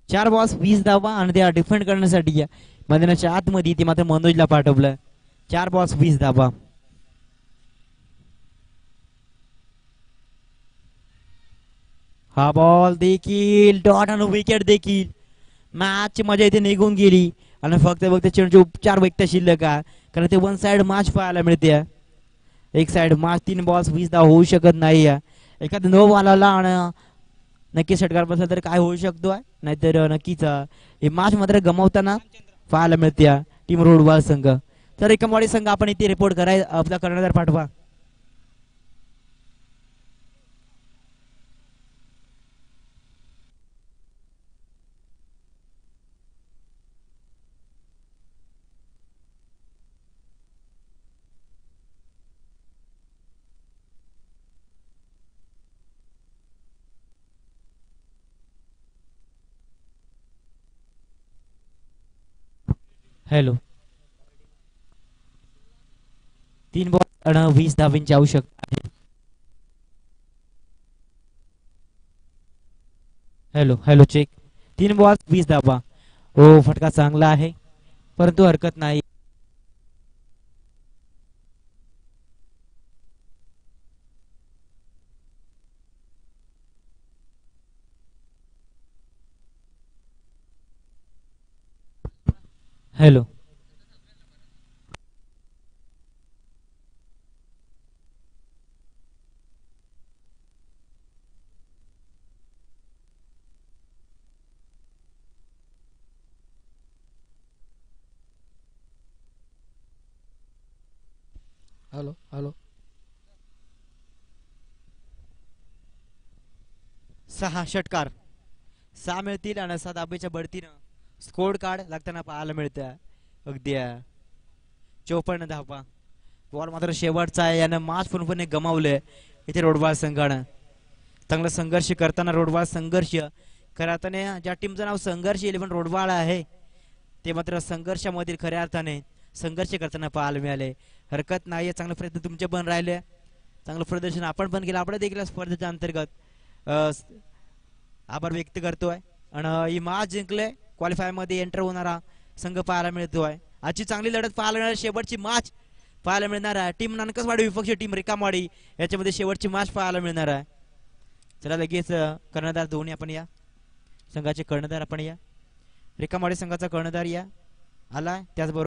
चार बॉल्स 20 धावा आणि त्या डिफेंड करण्यासाठी मैदानाच्या आतमध्ये ते मात्र मनोजला पाठवलं. 4 बॉल्स 20 धावा. हा बॉल देखील डॉट आणि विकेट देखील. मॅच मजा इथे निघून गेली आणि फक्त चेंडूचे उपचार व्यक्त शिल्लक आहे. कारण ते वन साइड मॅच पाहायला मिळते. एक साइड मॅच 3 बॉल्स 20 धावा होऊ शकत नाही. एखादा नो बॉल आला आणि नक्कीच षटकार बसला तर काय होऊ शकतो. नाहीतर नक्कीच हे मॅच मात्र गमावताना पाहायला मिळते टीम रोडवाल संघ. तर एकमवाडी संघ आपण इथे रिपोर्ट कराय आपला कर्णधार पाठवा. हॅलो. 3 बॉल आणि 20 धावांची आवश्यकता आहे. Hello hello check. 3 बॉल 20 धावा. हो, फटका चांगला आहे, परंतु हरकत नाही. हॅलो. Hello hello. 6 षटकार. 6 मिळतील आणि 7 धाब्याच्या बढतीनं स्कोर कार्ड लागताना पाहायला मिळतं. अगदी 54 धावा. बॉल मात्र शेवटचा आहे, यानं माच पूर्णपणे गमावले इथे रोडवाळ संघानं. चांगला संघर्ष करताना रोडवाळ संघर्ष खऱ्या अर्थाने ज्या टीमचं नाव संघर्ष 11 रोडवाळ आहे, ते मात्र संघर्षामधील खऱ्या अर्थाने संघर्ष करताना पाहायला मिळाले. हरकत नाही, चांगले प्रयत्न तुमचे पण राहिले, चांगलं प्रदर्शन आपण पण केलं. आपण देखील स्पर्धेच्या अंतर्गत आभार व्यक्त करतोय. आणि ही मॅच जिंकले क्वालिफाय मध्ये एंटर होणारा संघ पाहायला मिळतोय. आजची चांगली लढत पाहायला मिळणार, शेवटची मॅच पाहायला मिळणार आहे. टीम नानकसवाडी विपक्ष टीम रिकामवाडी याच्यामध्ये शेवटची मॅच पाहायला मिळणार आहे. चला लगेच कर्णधार दोन्ही आपण या संघाचे कर्णधार आपण या. रिकामवाडी संघाचा कर्णधार या आला, त्याचबरोबर